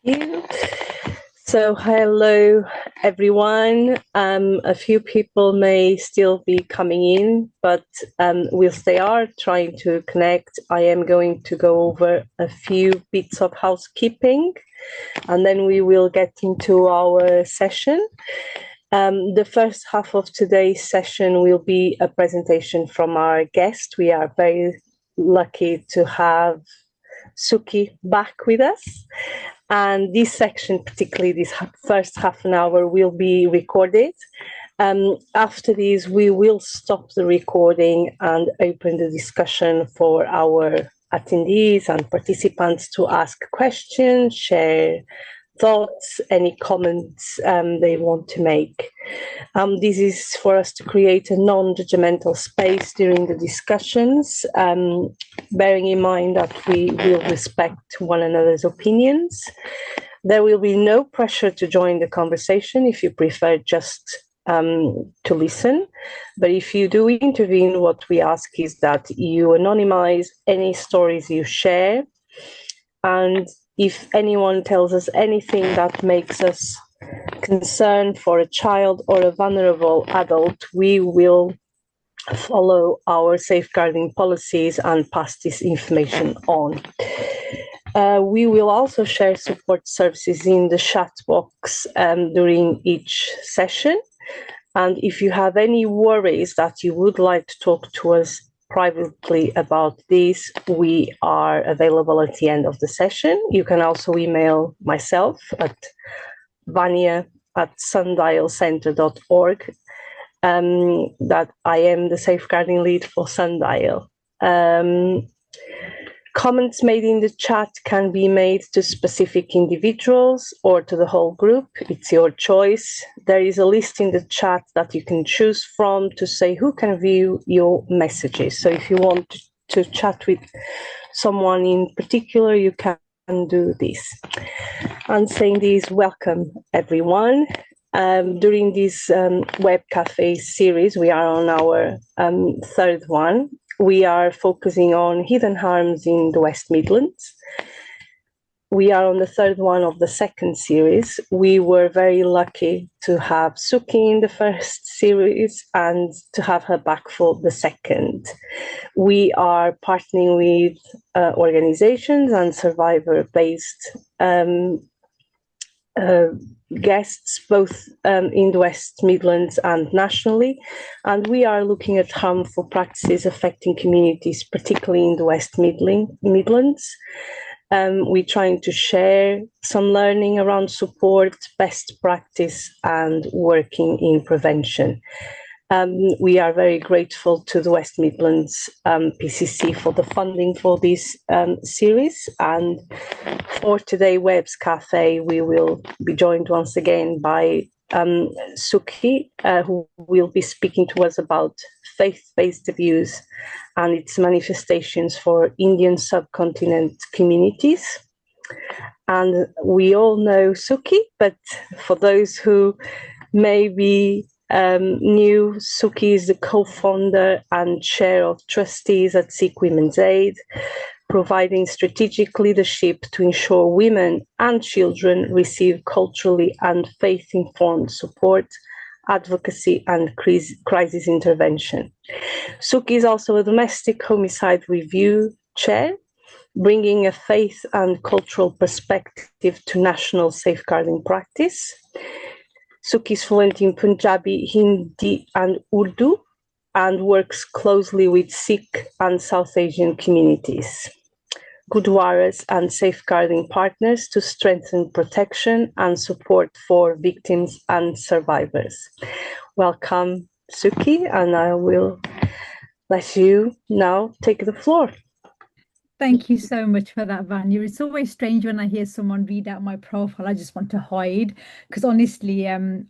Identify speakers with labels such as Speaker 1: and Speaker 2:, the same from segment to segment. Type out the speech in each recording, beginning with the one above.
Speaker 1: You. So, hello everyone. A few people may still be coming in, but whilst they are trying to connect, I am going to go over a few bits of housekeeping and then we will get into our session. The first half of today's session will be a presentation from our guest. We are very lucky to have Sukhi back with us. And this section, particularly this first half an hour, will be recorded. After this, we will stop the recording and open the discussion for our attendees and participants to ask questions, share thoughts, any comments they want to make. This is for us to create a non-judgmental space during the discussions, bearing in mind that we will respect one another's opinions. There will be no pressure to join the conversation if you prefer just to listen. But if you do intervene, what we ask is that you anonymize any stories you share. And if anyone tells us anything that makes us concerned for a child or a vulnerable adult, we will follow our safeguarding policies and pass this information on. We will also share support services in the chat box during each session. And if you have any worries that you would like to talk to us privately about this, we are available at the end of the session. You can also email myself at vania@sundialcenter.org, that I am the safeguarding lead for Sundial. Comments made in the chat can be made to specific individuals or to the whole group. It's your choice. There is a list in the chat that you can choose from to say who can view your messages. So if you want to chat with someone in particular, you can do this. And saying this, welcome everyone. During this web cafe series, we are on our third one. We are focusing on hidden harms in the West Midlands. We are on the third one of the second series. We were very lucky to have Sukhi in the first series and to have her back for the second. We are partnering with organizations and survivor-based guests, both in the West Midlands and nationally, and we are looking at harmful practices affecting communities, particularly in the West Midlands. We're trying to share some learning around support, best practice, and working in prevention. We are very grateful to the West Midlands PCC for the funding for this series. And for today Web's Cafe, we will be joined once again by Sukhi, who will be speaking to us about faith-based abuse and its manifestations for Indian Subcontinent communities. And we all know Sukhi, but for those who may be new, Sukhi is the co-founder and chair of trustees at Sikh Women's Aid, providing strategic leadership to ensure women and children receive culturally and faith-informed support, advocacy, and crisis intervention. Sukhi is also a Domestic Homicide Review Chair, bringing a faith and cultural perspective to national safeguarding practice. Sukhi is fluent in Punjabi, Hindi, and Urdu, and works closely with Sikh and South Asian communities, Gurdwaras, and safeguarding partners to strengthen protection and support for victims and survivors. Welcome, Sukhi, and I will let you now take the floor.
Speaker 2: Thank you so much for that, Vanya. It's always strange when I hear someone read out my profile. I just want to hide because honestly, I'm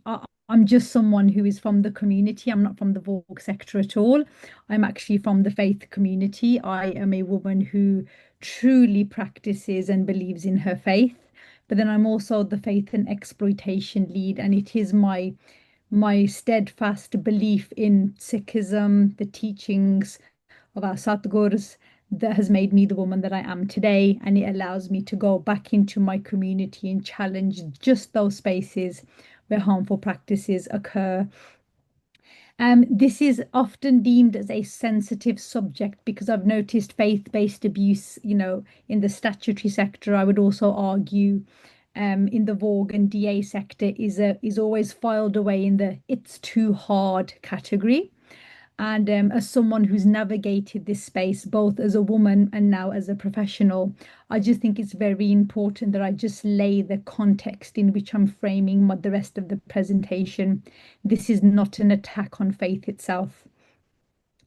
Speaker 2: just someone who is from the community. I'm not from the Vogue sector at all. I'm actually from the faith community. I am a woman who truly practices and believes in her faith. But then I'm also the faith and exploitation lead, and it is my steadfast belief in Sikhism, the teachings of our Satgurs, that has made me the woman that I am today. And it allows me to go back into my community and challenge just those spaces where harmful practices occur. This is often deemed as a sensitive subject because I've noticed faith-based abuse, in the statutory sector. I would also argue in the Vogue and DA sector is always filed away in the it's too hard category. And as someone who's navigated this space, both as a woman and now as a professional, I just think it's very important that I just lay the context in which I'm framing the rest of the presentation. This is not an attack on faith itself.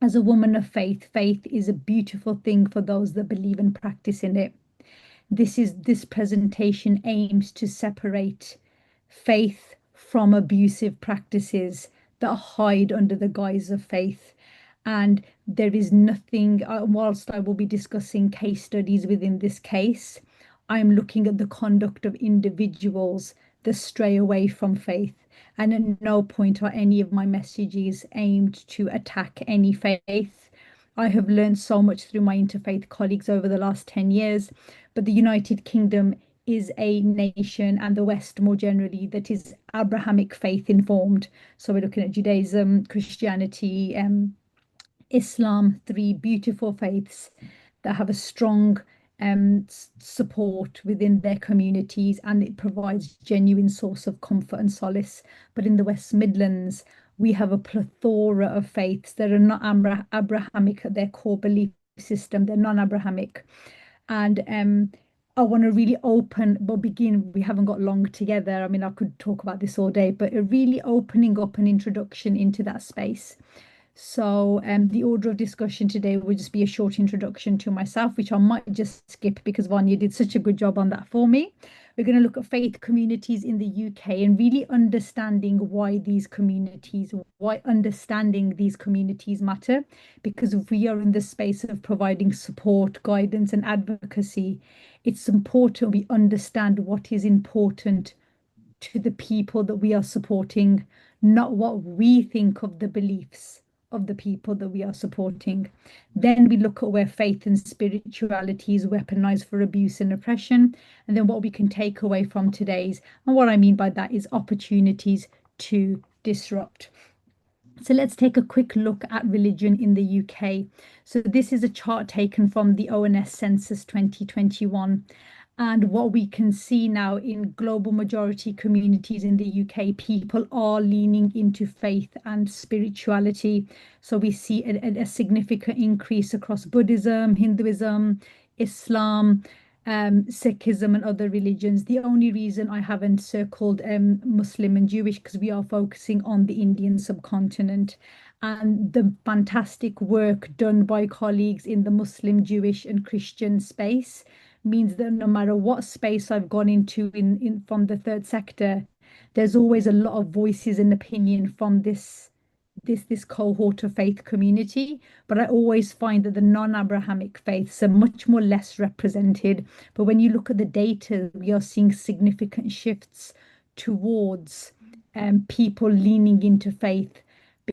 Speaker 2: As a woman of faith, faith is a beautiful thing for those that believe and practice in it. This presentation aims to separate faith from abusive practices that hide under the guise of faith. And there is nothing, whilst I will be discussing case studies within this case, I'm looking at the conduct of individuals that stray away from faith. And at no point are any of my messages aimed to attack any faith. I have learned so much through my interfaith colleagues over the last 10 years, but the United Kingdom is a nation, and the West more generally, that is Abrahamic faith informed. So we're looking at Judaism, Christianity, Islam, three beautiful faiths that have a strong support within their communities, and it provides genuine source of comfort and solace. But in the West Midlands, we have a plethora of faiths that are not Abrahamic at their core belief system. They're non-Abrahamic. And I want to really we haven't got long together. I mean, I could talk about this all day, but really opening up an introduction into that space. So the order of discussion today will just be a short introduction to myself, which I might just skip because Vanya did such a good job on that for me. We're going to look at faith communities in the UK and really understanding why understanding these communities matter. Because if we are in the space of providing support, guidance, and advocacy, it's important we understand what is important to the people that we are supporting, not what we think of the beliefs of the people that we are supporting. Then we look at where faith and spirituality is weaponized for abuse and oppression, and then what we can take away from today's. And what I mean by that is opportunities to disrupt. So let's take a quick look at religion in the UK. So this is a chart taken from the ONS Census 2021. And what we can see now in global majority communities in the UK, people are leaning into faith and spirituality. So we see a significant increase across Buddhism, Hinduism, Islam, Sikhism, and other religions. The only reason I haven't circled Muslim and Jewish because we are focusing on the Indian subcontinent. And the fantastic work done by colleagues in the Muslim, Jewish, and Christian space means that no matter what space I've gone into in from the third sector, there's always a lot of voices and opinion from this cohort of faith community. But I always find that the non-Abrahamic faiths are much more less represented. But when you look at the data, we are seeing significant shifts towards people leaning into faith,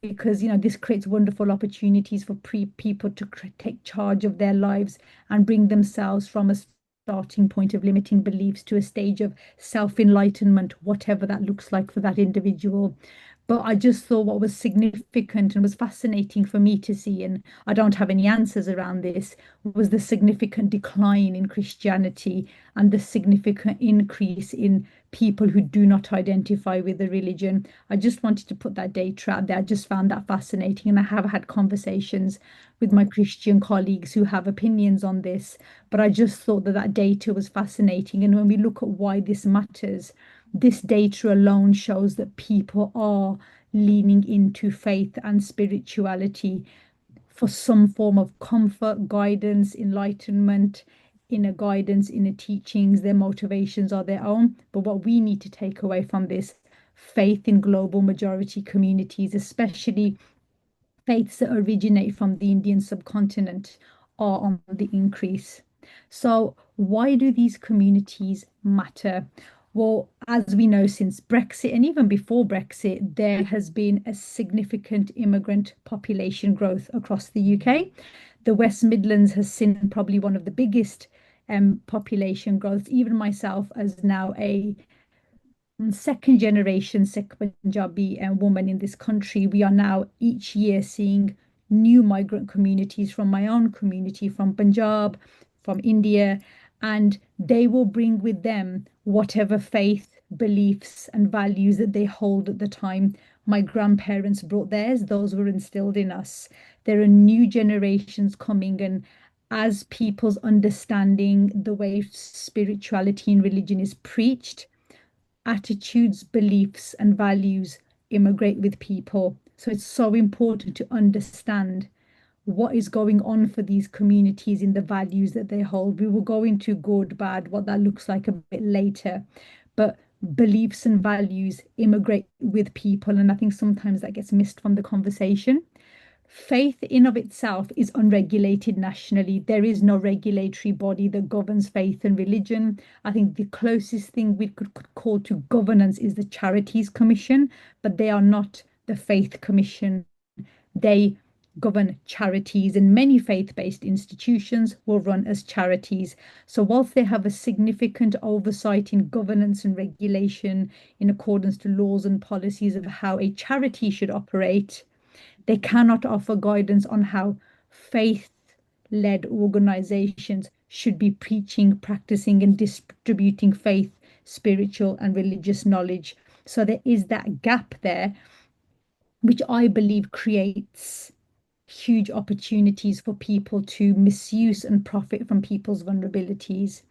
Speaker 2: because this creates wonderful opportunities for people to take charge of their lives and bring themselves from a starting point of limiting beliefs to a stage of self-enlightenment, whatever that looks like for that individual. But I just thought what was significant and was fascinating for me to see, and I don't have any answers around this, was the significant decline in Christianity and the significant increase in people who do not identify with the religion. I just wanted to put that data out there. I just found that fascinating. And I have had conversations with my Christian colleagues who have opinions on this, but I just thought that data was fascinating. And when we look at why this matters, this data alone shows that people are leaning into faith and spirituality for some form of comfort, guidance, enlightenment, inner guidance, inner teachings. Their motivations are their own. But what we need to take away from this, faith in global majority communities, especially faiths that originate from the Indian subcontinent, are on the increase. So why do these communities matter? Well, as we know, since Brexit and even before Brexit, there has been a significant immigrant population growth across the UK. The West Midlands has seen probably one of the biggest population growths. Even myself, as now a second generation Sikh Punjabi woman in this country, we are now each year seeing new migrant communities from my own community, from Punjab, from India, and they will bring with them whatever faith, beliefs, and values that they hold at the time my grandparents brought theirs, those were instilled in us. There are new generations coming, and as people's understanding the way spirituality and religion is preached, attitudes, beliefs, and values immigrate with people. So it's so important to understand what is going on for these communities in the values that they hold. We will go into good, bad, what that looks like a bit later. But beliefs and values immigrate with people. And I think sometimes that gets missed from the conversation. Faith in of itself is unregulated nationally. There is no regulatory body that governs faith and religion. I think the closest thing we could call to governance is the Charities Commission, but they are not the Faith Commission. They govern charities, and many faith-based institutions will run as charities. So whilst they have a significant oversight in governance and regulation in accordance to laws and policies of how a charity should operate, they cannot offer guidance on how faith-led organizations should be preaching, practicing, and distributing faith, spiritual, and religious knowledge. So there is that gap there, which I believe creates huge opportunities for people to misuse and profit from people's vulnerabilities.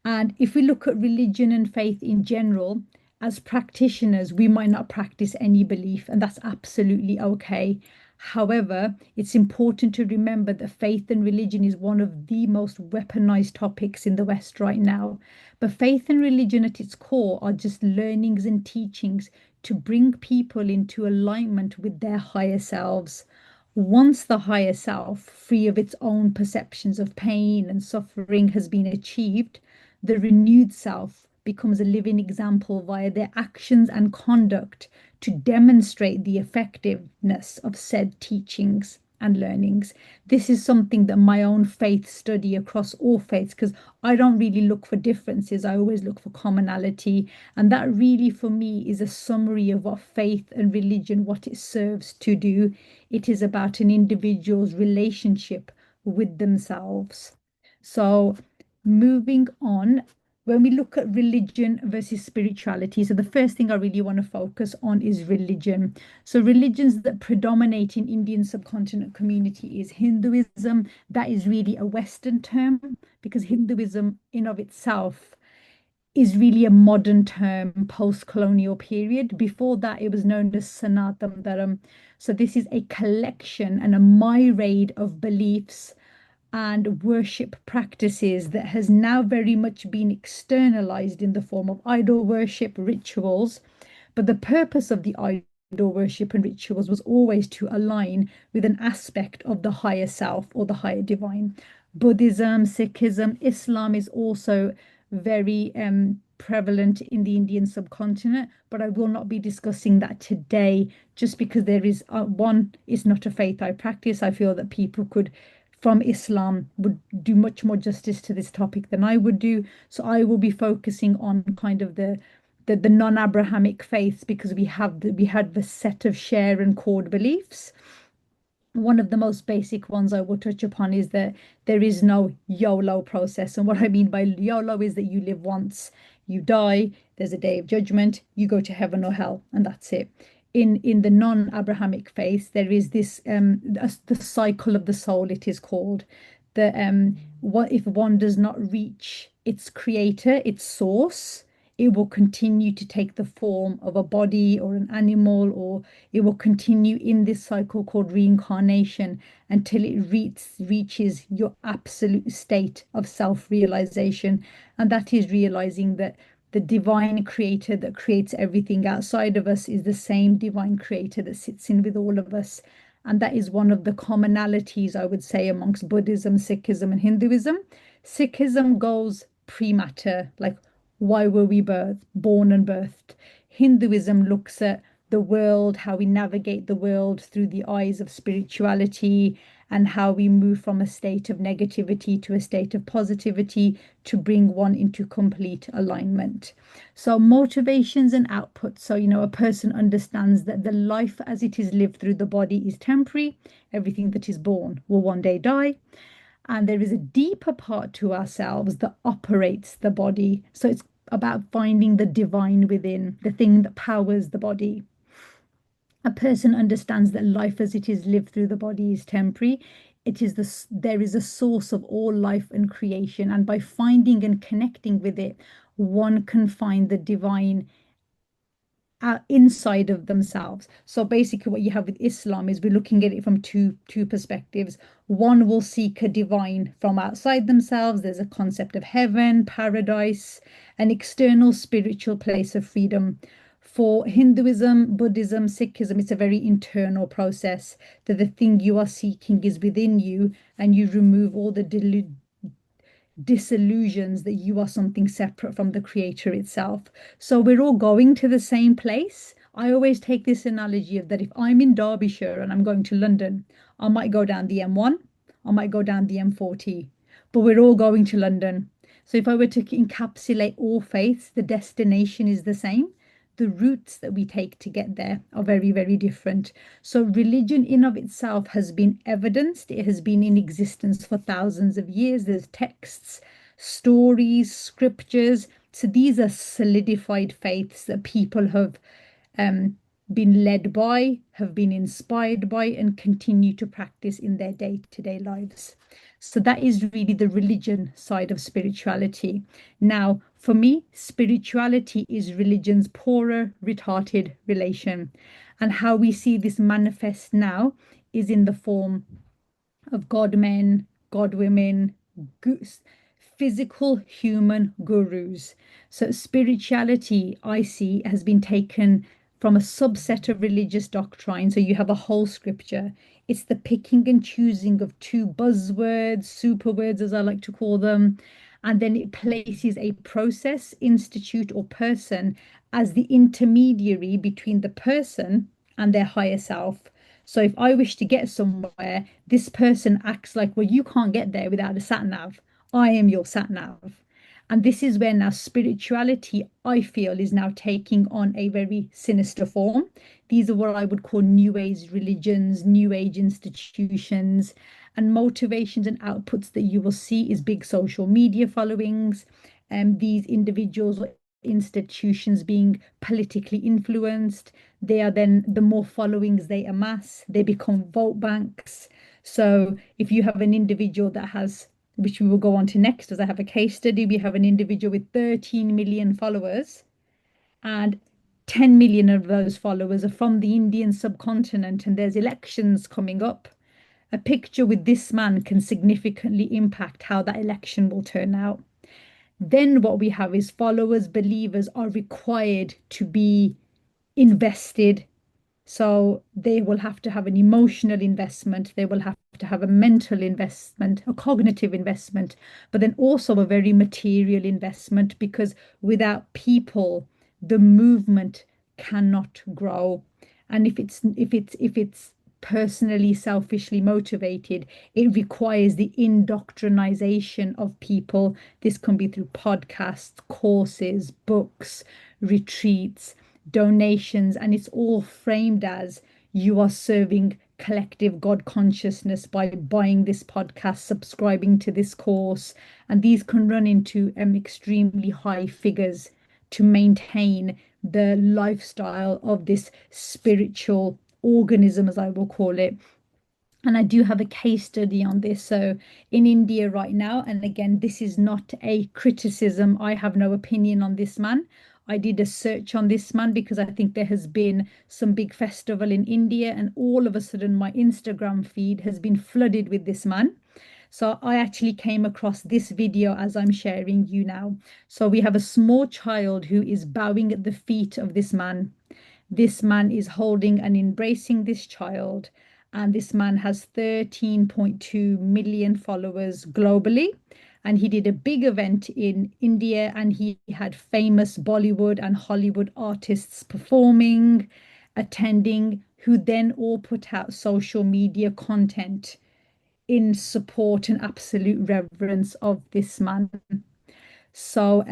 Speaker 2: And if we look at religion and faith in general, as practitioners, we might not practice any belief, and that's absolutely okay. However, it's important to remember that faith and religion is one of the most weaponized topics in the West right now. But faith and religion at its core are just learnings and teachings to bring people into alignment with their higher selves. Once the higher self, free of its own perceptions of pain and suffering, has been achieved, the renewed self becomes a living example via their actions and conduct to demonstrate the effectiveness of said teachings and learnings. This is something that my own faith study across all faiths, because I don't really look for differences, I always look for commonality. And that really, for me, is a summary of what faith and religion, what it serves to do. It is about an individual's relationship with themselves. So, moving on, when we look at religion versus spirituality, so the first thing I really want to focus on is religion. So religions that predominate in Indian subcontinent community is Hinduism. That is really a Western term, because Hinduism in of itself is really a modern term, post-colonial period. Before that, it was known as Sanatana Dharma. So this is a collection and a myriad of beliefs and worship practices that has now very much been externalized in the form of idol worship rituals. But the purpose of the idol worship and rituals was always to align with an aspect of the higher self or the higher divine. Buddhism, Sikhism, Islam is also very prevalent in the Indian subcontinent, but I will not be discussing that today just because there is one, it's not a faith I practice. I feel that people could from Islam would do much more justice to this topic than I would do. So I will be focusing on kind of the non-Abrahamic faiths, because we had the set of share and core beliefs. One of the most basic ones I will touch upon is that there is no YOLO process. And what I mean by YOLO is that you live once, you die, there's a day of judgment, you go to heaven or hell, and that's it. In the non-Abrahamic faith, there is this the cycle of the soul, it is called. What if one does not reach its creator, its source, it will continue to take the form of a body or an animal, or it will continue in this cycle called reincarnation until it reaches your absolute state of self-realization. And that is realizing that the divine creator that creates everything outside of us is the same divine creator that sits in with all of us. And that is one of the commonalities, I would say, amongst Buddhism, Sikhism, and Hinduism. Sikhism goes pre-matter, like why were we born and birthed? Hinduism looks at the world, how we navigate the world through the eyes of spirituality and how we move from a state of negativity to a state of positivity to bring one into complete alignment. So, motivations and outputs. So, a person understands that the life as it is lived through the body is temporary. Everything that is born will one day die. And there is a deeper part to ourselves that operates the body. So, it's about finding the divine within, the thing that powers the body. A person understands that life as it is lived through the body is temporary. There is a source of all life and creation, and by finding and connecting with it, one can find the divine inside of themselves. So basically, what you have with Islam is we're looking at it from two perspectives. One will seek a divine from outside themselves. There's a concept of heaven, paradise, an external spiritual place of freedom. For Hinduism, Buddhism, Sikhism, it's a very internal process that the thing you are seeking is within you, and you remove all the disillusions that you are something separate from the creator itself. So we're all going to the same place. I always take this analogy of that if I'm in Derbyshire and I'm going to London, I might go down the M1, I might go down the M40, but we're all going to London. So if I were to encapsulate all faiths, the destination is the same. The routes that we take to get there are very, very different. So religion in of itself has been evidenced. It has been in existence for thousands of years. There's texts, stories, scriptures. So these are solidified faiths that people have been led by, have been inspired by, and continue to practice in their day-to-day lives. So that is really the religion side of spirituality. Now, for me, spirituality is religion's poorer, retarded relation. And how we see this manifest now is in the form of God men, God women, physical human gurus. So spirituality, I see, has been taken from a subset of religious doctrine. So you have a whole scripture. It's the picking and choosing of two buzzwords, super words, as I like to call them. And then it places a process, institute, or person as the intermediary between the person and their higher self. So if I wish to get somewhere, this person acts like, well, you can't get there without a sat nav. I am your sat nav. And this is where now spirituality, I feel, is now taking on a very sinister form. These are what I would call New Age religions, New Age institutions, and motivations and outputs that you will see is big social media followings, and these individuals or institutions being politically influenced. They are then, the more followings they amass, they become vote banks. So if you have an individual that has, which we will go on to next, as I have a case study, we have an individual with 13 million followers, and 10 million of those followers are from the Indian subcontinent, and there's elections coming up. A picture with this man can significantly impact how that election will turn out. Then what we have is followers, believers are required to be invested. So they will have to have an emotional investment, they will have to have a mental investment, a cognitive investment, but then also a very material investment, because without people, the movement cannot grow. And if it's personally selfishly motivated, it requires the indoctrination of people. This can be through podcasts, courses, books, retreats, donations, and it's all framed as you are serving collective God consciousness by buying this podcast, subscribing to this course, and these can run into extremely high figures to maintain the lifestyle of this spiritual organism, as I will call it. And I do have a case study on this. So in India right now, and again, this is not a criticism, I have no opinion on this man. I did a search on this man because I think there has been some big festival in India, and all of a sudden my Instagram feed has been flooded with this man. So I actually came across this video as I'm sharing you now. So we have a small child who is bowing at the feet of this man. This man is holding and embracing this child, and this man has 13.2 million followers globally. And he did a big event in India, and he had famous Bollywood and Hollywood artists performing, attending, who then all put out social media content in support and absolute reverence of this man. So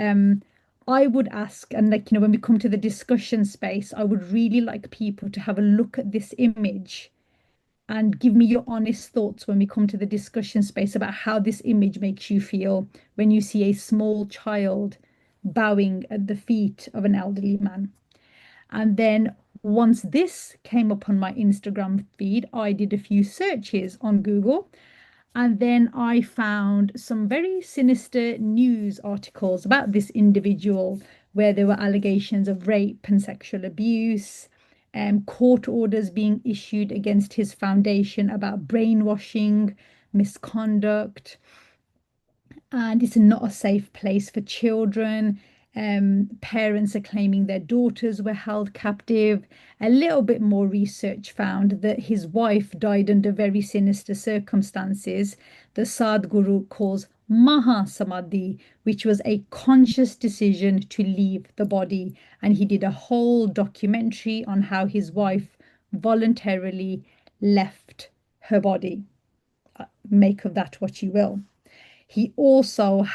Speaker 2: I would ask, and like, when we come to the discussion space, I would really like people to have a look at this image and give me your honest thoughts when we come to the discussion space about how this image makes you feel when you see a small child bowing at the feet of an elderly man. And then once this came up on my Instagram feed, I did a few searches on Google. And then I found some very sinister news articles about this individual where there were allegations of rape and sexual abuse, court orders being issued against his foundation about brainwashing, misconduct, and it's not a safe place for children. Parents are claiming their daughters were held captive. A little bit more research found that his wife died under very sinister circumstances that Sadhguru calls Maha Samadhi, which was a conscious decision to leave the body. And he did a whole documentary on how his wife voluntarily left her body. Make of that what you will. He's also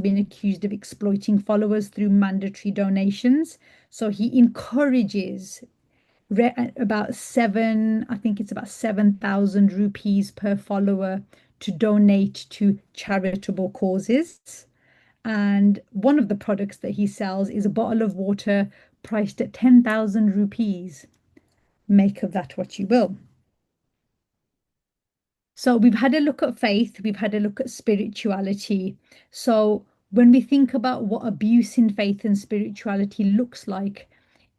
Speaker 2: been accused of exploiting followers through mandatory donations. So he encourages about I think it's about 7,000 rupees per follower to donate to charitable causes. And one of the products that he sells is a bottle of water priced at 10,000 rupees. Make of that what you will. So we've had a look at faith, we've had a look at spirituality. So when we think about what abuse in faith and spirituality looks like,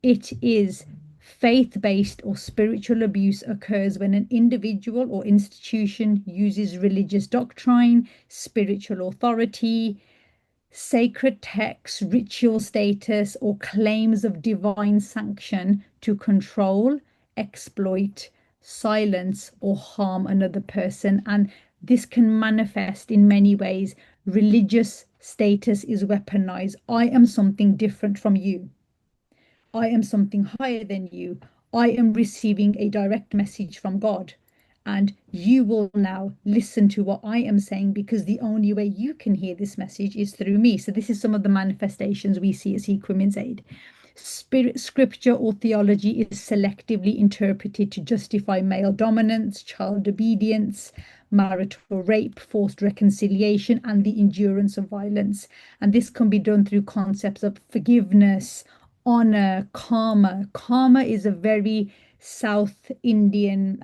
Speaker 2: it is faith-based or spiritual abuse occurs when an individual or institution uses religious doctrine, spiritual authority, sacred texts, ritual status, or claims of divine sanction to control, exploit, silence, or harm another person. And this can manifest in many ways. Religious status is weaponized. I am something different from you. I am something higher than you. I am receiving a direct message from God. And you will now listen to what I am saying because the only way you can hear this message is through me. So, this is some of the manifestations we see as Sikh Women's Aid. Scripture or theology is selectively interpreted to justify male dominance, child obedience, marital rape, forced reconciliation, and the endurance of violence. And this can be done through concepts of forgiveness, honor, karma. Karma is a very Indian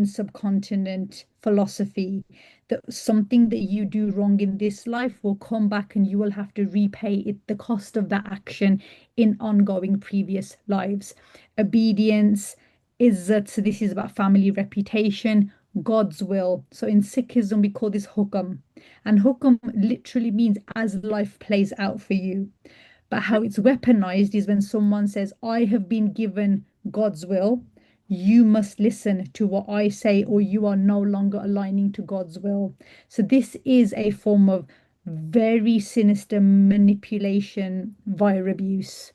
Speaker 2: subcontinent philosophy that something that you do wrong in this life will come back and you will have to repay it, the cost of that action in ongoing previous lives. Obedience, izzat, so this is about family reputation, God's will. So in Sikhism, we call this hukam. And hukam literally means as life plays out for you. But how it's weaponized is when someone says, I have been given God's will, you must listen to what I say, or you are no longer aligning to God's will. So, this is a form of very sinister manipulation via abuse.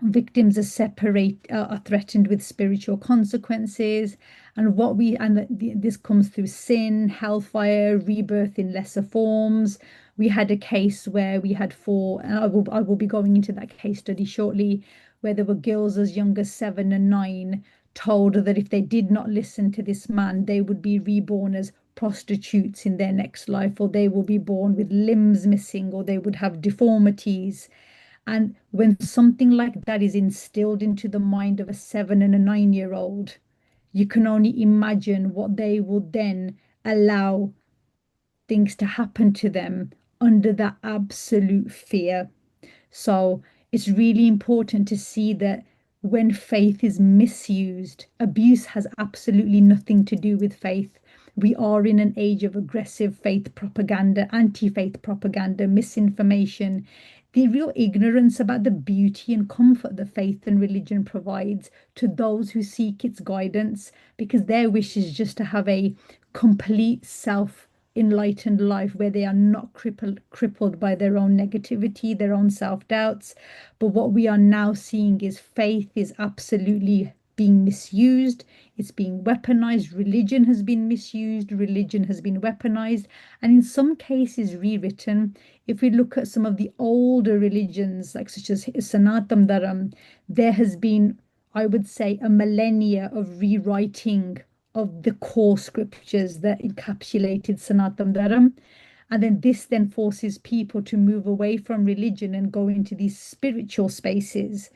Speaker 2: Victims are threatened with spiritual consequences, and this comes through sin, hellfire, rebirth in lesser forms. We had a case where we had four, and I will be going into that case study shortly, where there were girls as young as 7 and 9 told that if they did not listen to this man, they would be reborn as prostitutes in their next life, or they will be born with limbs missing, or they would have deformities. And when something like that is instilled into the mind of a 7 and a 9-year-old, you can only imagine what they will then allow things to happen to them under that absolute fear. So it's really important to see that when faith is misused, abuse has absolutely nothing to do with faith. We are in an age of aggressive faith propaganda, anti-faith propaganda, misinformation, the real ignorance about the beauty and comfort that faith and religion provides to those who seek its guidance, because their wish is just to have a complete self enlightened life where they are not crippled by their own negativity, their own self-doubts. But what we are now seeing is faith is absolutely being misused, it's being weaponized. Religion has been misused, religion has been weaponized, and in some cases rewritten. If we look at some of the older religions, like such as Sanatam Dharam, there has been, I would say, a millennia of rewriting of the core scriptures that encapsulated Sanatam Dharam. And then this then forces people to move away from religion and go into these spiritual spaces.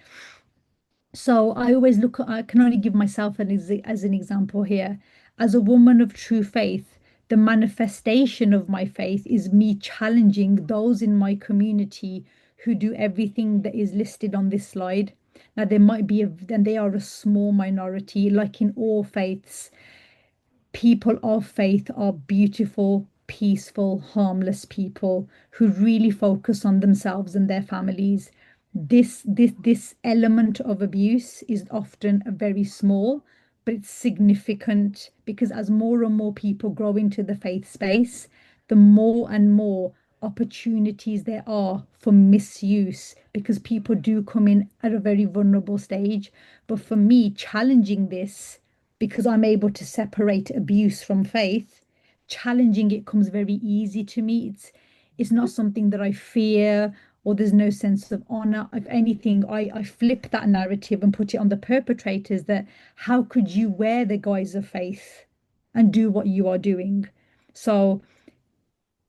Speaker 2: So I always look, I can only give myself as an example here. As a woman of true faith, the manifestation of my faith is me challenging those in my community who do everything that is listed on this slide. Now, there might be, then they are a small minority, like in all faiths. People of faith are beautiful, peaceful, harmless people who really focus on themselves and their families. This element of abuse is often very small, but it's significant because as more and more people grow into the faith space, the more and more opportunities there are for misuse because people do come in at a very vulnerable stage. But for me, challenging this, because I'm able to separate abuse from faith, challenging it comes very easy to me. It's not something that I fear or there's no sense of honor. If anything, I flip that narrative and put it on the perpetrators that how could you wear the guise of faith and do what you are doing? So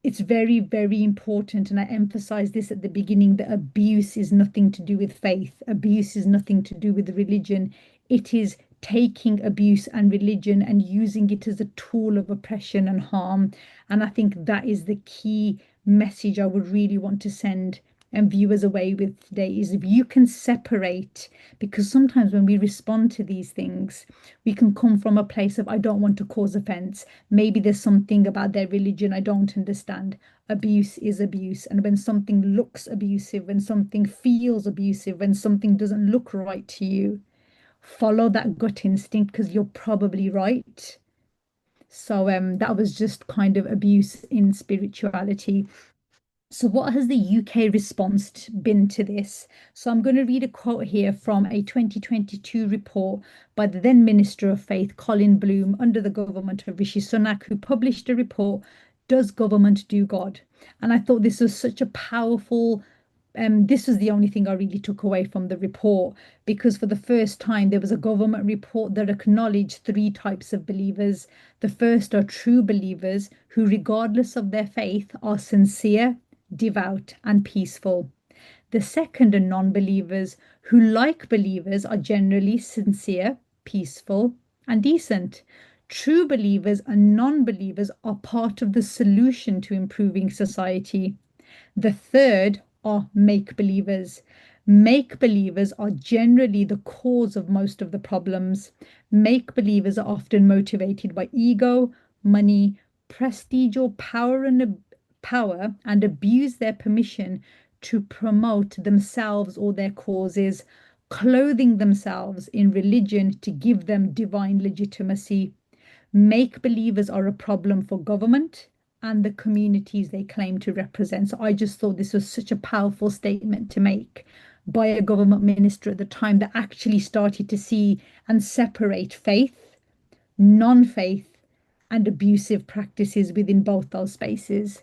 Speaker 2: it's very, very important. And I emphasize this at the beginning that abuse is nothing to do with faith. Abuse is nothing to do with religion. It is taking abuse and religion and using it as a tool of oppression and harm. And I think that is the key message I would really want to send and viewers away with today is if you can separate, because sometimes when we respond to these things, we can come from a place of, I don't want to cause offense. Maybe there's something about their religion I don't understand. Abuse is abuse. And when something looks abusive, when something feels abusive, when something doesn't look right to you, follow that gut instinct because you're probably right. So that was just kind of abuse in spirituality. So, what has the UK response been to this? So, I'm going to read a quote here from a 2022 report by the then Minister of Faith, Colin Bloom, under the government of Rishi Sunak, who published a report, Does Government Do God? And I thought this was such a powerful. This was the only thing I really took away from the report because for the first time there was a government report that acknowledged three types of believers. The first are true believers who, regardless of their faith, are sincere, devout, and peaceful. The second are non-believers who, like believers, are generally sincere, peaceful, and decent. True believers and non-believers are part of the solution to improving society. The third are make believers. Make believers are generally the cause of most of the problems. Make believers are often motivated by ego, money, prestige, or power and abuse their permission to promote themselves or their causes, clothing themselves in religion to give them divine legitimacy. Make believers are a problem for government and the communities they claim to represent. So I just thought this was such a powerful statement to make by a government minister at the time that actually started to see and separate faith, non-faith, and abusive practices within both those spaces.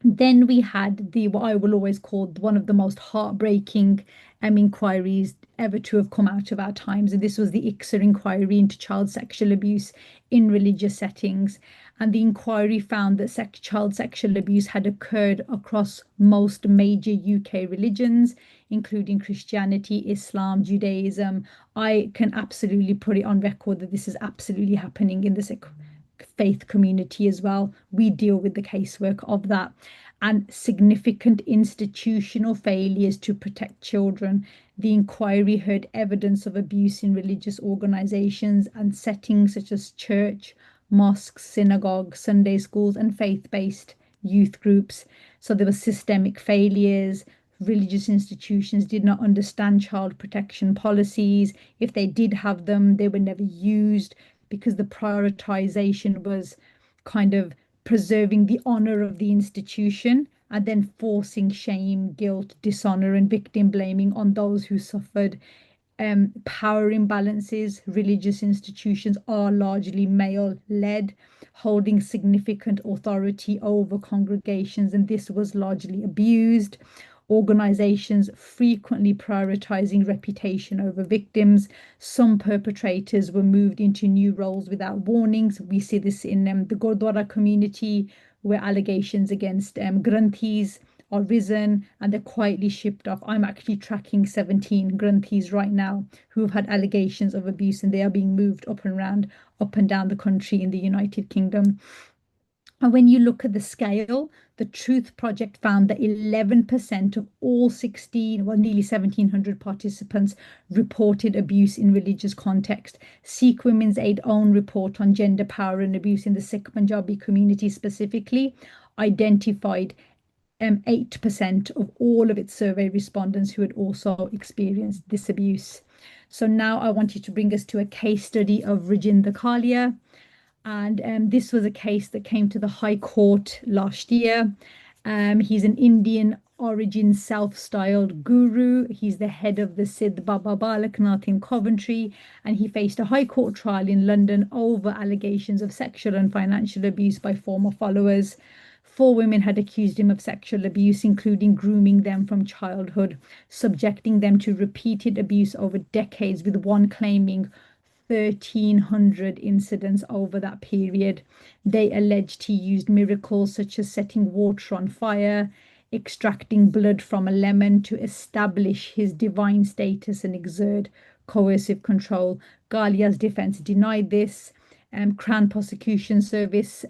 Speaker 2: Then we had the what I will always call one of the most heartbreaking inquiries ever to have come out of our times. And this was the ICSA inquiry into child sexual abuse in religious settings. And the inquiry found that child sexual abuse had occurred across most major UK religions, including Christianity, Islam, Judaism. I can absolutely put it on record that this is absolutely happening in the faith community as well. We deal with the casework of that and significant institutional failures to protect children. The inquiry heard evidence of abuse in religious organizations and settings such as church, mosques, synagogues, Sunday schools, and faith-based youth groups. So there were systemic failures. Religious institutions did not understand child protection policies. If they did have them, they were never used because the prioritization was kind of preserving the honor of the institution and then forcing shame, guilt, dishonor, and victim blaming on those who suffered Power imbalances. Religious institutions are largely male-led, holding significant authority over congregations, and this was largely abused. Organizations frequently prioritizing reputation over victims. Some perpetrators were moved into new roles without warnings. We see this in the Gurdwara community, where allegations against granthis are risen and they're quietly shipped off. I'm actually tracking 17 granthis right now who have had allegations of abuse, and they are being moved up and down the country in the United Kingdom. And when you look at the scale, the Truth Project found that 11% of all 16, well, nearly 1,700 participants reported abuse in religious context. Sikh Women's Aid own report on gender power and abuse in the Sikh Punjabi community specifically identified 8% of all of its survey respondents who had also experienced this abuse. So now I wanted to bring us to a case study of Rajinder Kalia. And this was a case that came to the High Court last year. He's an Indian origin self-styled guru. He's the head of the Siddh Baba Balaknath in Coventry, and he faced a High Court trial in London over allegations of sexual and financial abuse by former followers. 4 women had accused him of sexual abuse, including grooming them from childhood, subjecting them to repeated abuse over decades, with one claiming 1,300 incidents over that period. They alleged he used miracles such as setting water on fire, extracting blood from a lemon to establish his divine status and exert coercive control. Galia's defense denied this. Crown Prosecution Service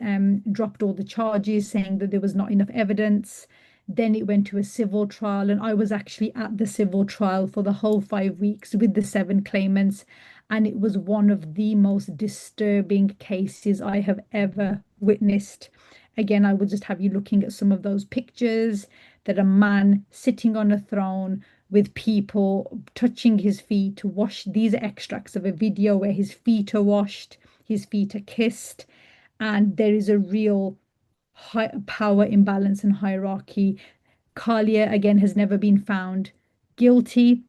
Speaker 2: dropped all the charges, saying that there was not enough evidence. Then it went to a civil trial, and I was actually at the civil trial for the whole 5 weeks with the 7 claimants. And it was one of the most disturbing cases I have ever witnessed. Again, I would just have you looking at some of those pictures, that a man sitting on a throne with people touching his feet to wash. These are extracts of a video where his feet are washed, his feet are kissed, and there is a real power imbalance and hierarchy. Kalia, again, has never been found guilty.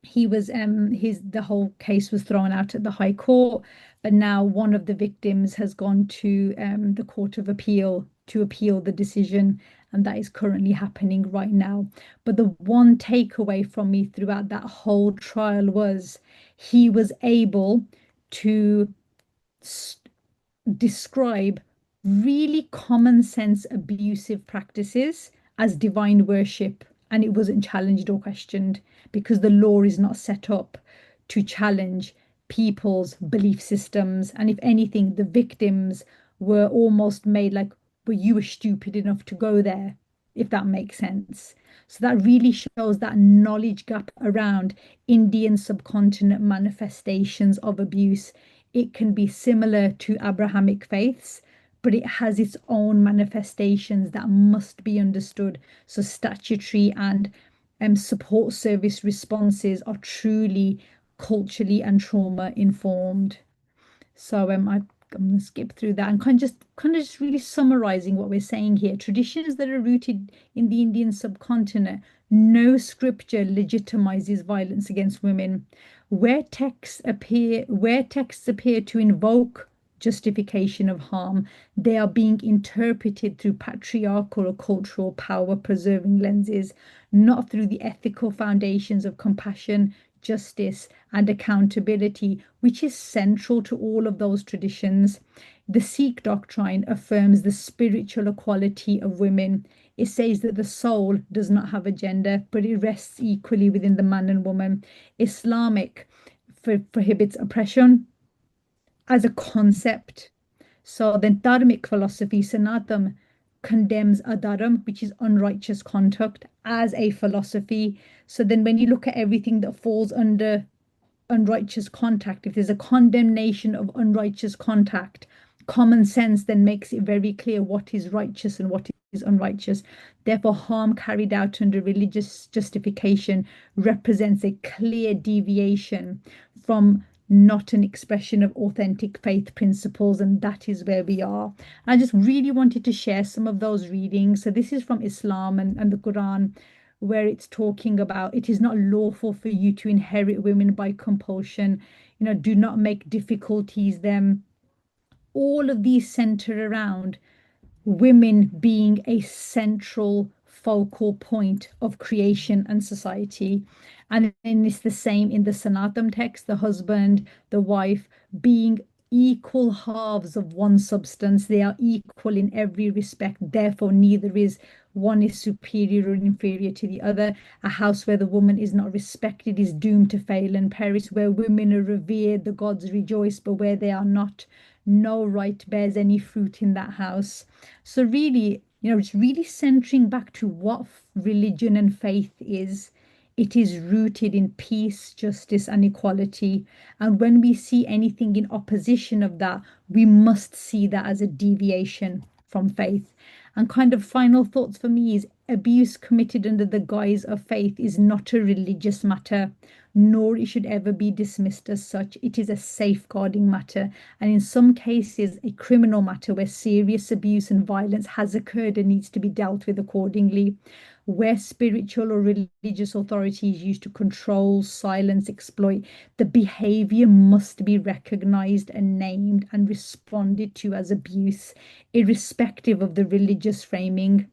Speaker 2: He was the whole case was thrown out at the High Court, but now one of the victims has gone to the Court of Appeal to appeal the decision, and that is currently happening right now. But the one takeaway from me throughout that whole trial was he was able to describe really common sense abusive practices as divine worship, and it wasn't challenged or questioned, because the law is not set up to challenge people's belief systems. And if anything, the victims were almost made like, well, you were stupid enough to go there, if that makes sense. So that really shows that knowledge gap around Indian subcontinent manifestations of abuse. It can be similar to Abrahamic faiths, but it has its own manifestations that must be understood. So statutory and support service responses are truly culturally and trauma informed. So I'm going to skip through that and kind of just really summarizing what we're saying here. Traditions that are rooted in the Indian subcontinent, no scripture legitimizes violence against women. Where texts appear to invoke justification of harm, they are being interpreted through patriarchal or cultural power preserving lenses, not through the ethical foundations of compassion, justice, and accountability, which is central to all of those traditions. The Sikh doctrine affirms the spiritual equality of women. It says that the soul does not have a gender, but it rests equally within the man and woman. Islamic prohibits oppression as a concept. So then Dharmic philosophy, Sanatam, condemns adharam, which is unrighteous conduct, as a philosophy. So then when you look at everything that falls under unrighteous contact, if there's a condemnation of unrighteous contact, common sense then makes it very clear what is righteous and what is unrighteous. Therefore, harm carried out under religious justification represents a clear deviation from not an expression of authentic faith principles, and that is where we are. I just really wanted to share some of those readings. So this is from Islam and the Quran, where it's talking about it is not lawful for you to inherit women by compulsion, do not make difficulties them. All of these center around women being a central focal point of creation and society. And then it's the same in the Sanatam text, the husband, the wife being equal halves of one substance. They are equal in every respect. Therefore, neither is one is superior or inferior to the other. A house where the woman is not respected is doomed to fail and perish. Where women are revered, the gods rejoice, but where they are not, no right bears any fruit in that house. So really, it's really centering back to what religion and faith is. It is rooted in peace, justice, and equality. And when we see anything in opposition of that, we must see that as a deviation from faith. And kind of final thoughts for me is abuse committed under the guise of faith is not a religious matter, nor it should ever be dismissed as such. It is a safeguarding matter, and in some cases, a criminal matter where serious abuse and violence has occurred and needs to be dealt with accordingly. Where spiritual or religious authority is used to control, silence, exploit, the behavior must be recognized and named and responded to as abuse, irrespective of the religious framing.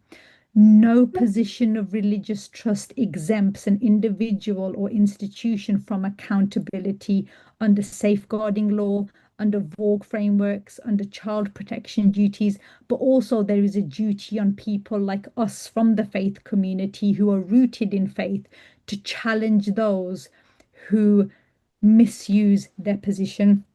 Speaker 2: No position of religious trust exempts an individual or institution from accountability under safeguarding law, under Vogue frameworks, under child protection duties, but also there is a duty on people like us from the faith community who are rooted in faith to challenge those who misuse their position.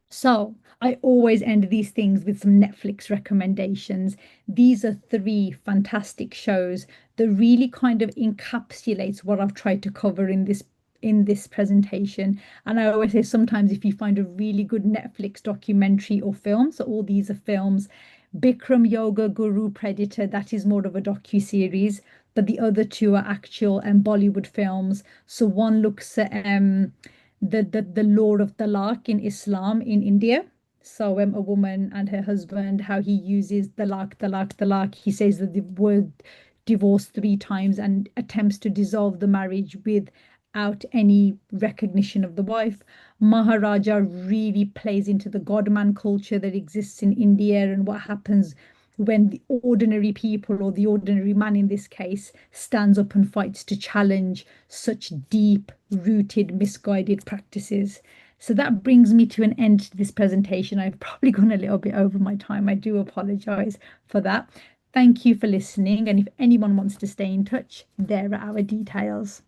Speaker 2: So I always end these things with some Netflix recommendations. These are three fantastic shows that really kind of encapsulates what I've tried to cover in this presentation. And I always say sometimes if you find a really good Netflix documentary or film, so all these are films, Bikram Yoga Guru Predator, that is more of a docu-series, but the other two are actual Bollywood films. So one looks at the law of talaq in Islam in India. So a woman and her husband, how he uses talaq, talaq, talaq. He says that the word divorce three times and attempts to dissolve the marriage without any recognition of the wife. Maharaja really plays into the godman culture that exists in India and what happens when the ordinary people, or the ordinary man in this case, stands up and fights to challenge such deep rooted misguided practices. So that brings me to an end to this presentation. I've probably gone a little bit over my time. I do apologize for that. Thank you for listening. And if anyone wants to stay in touch, there are our details.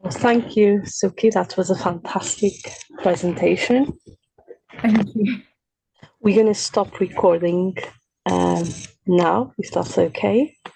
Speaker 1: Well, thank you, Sukhi. That was a fantastic presentation.
Speaker 2: Thank you.
Speaker 1: We're going to stop recording now, if that's okay.